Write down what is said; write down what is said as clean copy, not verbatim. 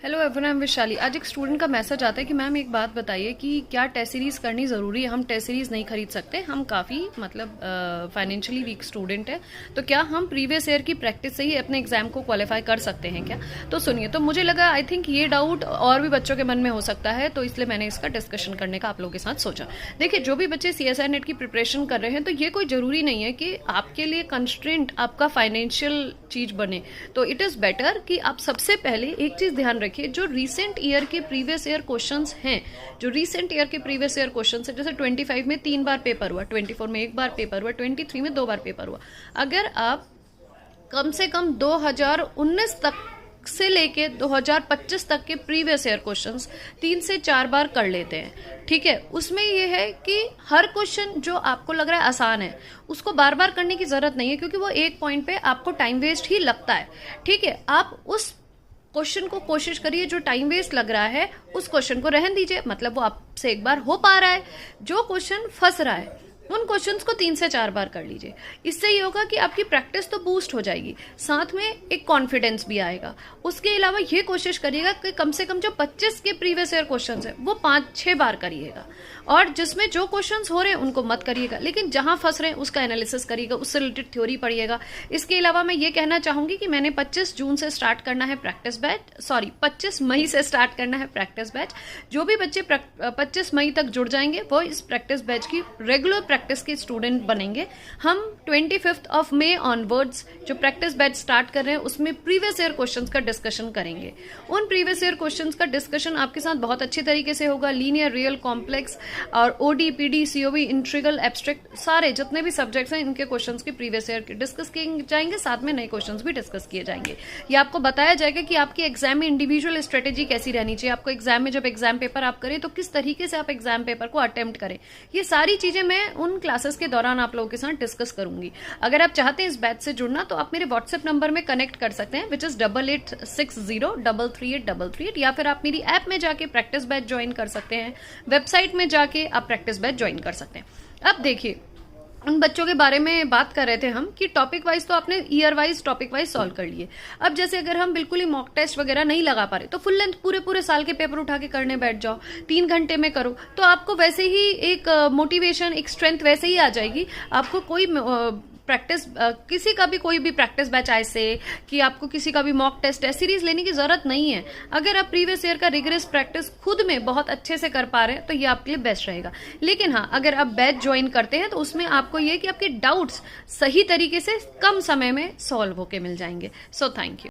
Hello everyone, I am Vishali. आज एक student का मैसेज आता है कि मैम एक बात बताइए कि क्या टेस्ट सीरीज करनी ज़रूरी है। हम टेस्ट सीरीज नहीं खरीद सकते, हम काफ़ी फाइनेंशियली वीक स्टूडेंट है, तो क्या हम प्रीवियस ईयर की प्रैक्टिस से ही अपने एग्जाम को क्वालिफाई कर सकते हैं क्या। तो सुनिए, तो मुझे लगा आई थिंक ये डाउट और भी बच्चों के मन में हो सकता है, तो इसलिए मैंने इसका डिस्कशन करने का आप लोगों के साथ सोचा। देखिए, जो भी बच्चे CSI नेट की प्रिपरेशन कर रहे हैं, तो ये कोई ज़रूरी नहीं है कि आपके लिए कंस्ट्रेंट आपका फाइनेंशियल चीज बने। तो इट इज़ बेटर कि आप सबसे पहले एक चीज़ ध्यान रखिए, जो रीसेंट ईयर के प्रीवियस ईयर क्वेश्चंस हैं, जो रीसेंट ईयर के प्रीवियस ईयर क्वेश्चंस हैं, जैसे 25 में 3 बार पेपर हुआ, 24 में 1 बार पेपर हुआ, 23 में 2 बार पेपर हुआ। अगर आप कम से कम 2019 तक से लेके 2025 तक के प्रीवियस ईयर क्वेश्चंस 3 से 4 बार कर लेते हैं, ठीक है, उसमें ये है कि हर क्वेश्चन जो आपको लग रहा है आसान है, उसको बार बार करने की जरूरत नहीं है, क्योंकि वो एक पॉइंट पे आपको टाइम वेस्ट ही लगता है। ठीक है, आप उस क्वेश्चन को कोशिश करिए, जो टाइम वेस्ट लग रहा है उस क्वेश्चन को रहन दीजिए, मतलब वो आपसे एक बार हो पा रहा है। जो क्वेश्चन फंस रहा है उन क्वेश्चंस को 3 से 4 बार कर लीजिए। इससे ये होगा कि आपकी प्रैक्टिस तो बूस्ट हो जाएगी, साथ में एक कॉन्फिडेंस भी आएगा। उसके अलावा ये कोशिश करिएगा कि कम से कम जो 25 के प्रीवियस ईयर क्वेश्चंस है वो 5-6 बार करिएगा, और जिसमें जो क्वेश्चंस हो रहे हैं उनको मत करिएगा, लेकिन जहां फंस रहे हैं उसका एनालिसिस करिएगा, उससे रिलेटेड थ्योरी पढ़िएगा। इसके अलावा मैं ये कहना चाहूंगी कि मैंने 25 जून से स्टार्ट करना है प्रैक्टिस बैच, 25 मई से स्टार्ट करना है प्रैक्टिस बैच। जो भी बच्चे 25 मई तक जुड़ जाएंगे वो इस प्रैक्टिस बैच की रेगुलर प्रैक्टिस के स्टूडेंट बनेंगे। हम 25 ऑफ मई ऑनवर्ड्स जो प्रैक्टिस बैच स्टार्ट कर रहे हैं उसमें प्रीवियस ईयर क्वेश्चंस का डिस्कशन करेंगे। उन प्रीवियस ईयर क्वेश्चंस का डिस्कशन आपके साथ बहुत अच्छी तरीके से होगा। लीनियर, रियल, कॉम्प्लेक्स और OD, PD, COV, integral, abstract, सारे जितने भी सब्जेक्ट्स हैं इनके क्वेश्चंस के प्रीवियस ईयर डिस्कस किए जाएंगे, साथ में नए क्वेश्चंस भी डिस्कस किए जाएंगे। ये आपको बताया जाएगा कि आपके एग्जाम में इंडिविजुअल स्ट्रेटेजी कैसी रहनी चाहिए, आपको एग्जाम में जब एग्जाम पेपर आप करें तो किस तरीके से आप एग्जाम पेपर को अटेम्प्ट करें। ये सारी चीजें मैं उन क्लासेस के दौरान आप लोगों के साथ डिस्कस करूंगी। अगर आप चाहते हैं इस बैच से जुड़ना तो आप मेरे व्हाट्सएप नंबर में कनेक्ट कर सकते हैं, विच इज 8860338338, या फिर आप मेरी ऐप में जाके प्रैक्टिस बैच ज्वाइन कर सकते हैं, वेबसाइट में जाके आप प्रैक्टिस बैच ज्वाइन कर सकते हैं। अब देखिए, उन बच्चों के बारे में बात कर रहे थे हम कि टॉपिक वाइज तो आपने year wise topic wise solve कर लिए। अब जैसे अगर हम बिल्कुल ही मॉक टेस्ट वगैरह नहीं लगा पा रहे तो फुल लेंथ पूरे साल के पेपर उठा के करने बैठ जाओ, 3 घंटे में करो, तो आपको वैसे ही एक मोटिवेशन, एक स्ट्रेंथ वैसे ही आ जाएगी। आपको कोई प्रैक्टिस किसी का भी कोई भी प्रैक्टिस बैच ऐसे कि आपको किसी का भी मॉक टेस्ट सीरीज लेने की जरूरत नहीं है। अगर आप प्रीवियस ईयर का रिगरस प्रैक्टिस खुद में बहुत अच्छे से कर पा रहे हैं तो ये आपके लिए बेस्ट रहेगा। लेकिन हाँ, अगर आप बैच ज्वाइन करते हैं तो उसमें आपको ये कि आपके डाउट्स सही तरीके से कम समय में सॉल्व होके मिल जाएंगे। So thank you.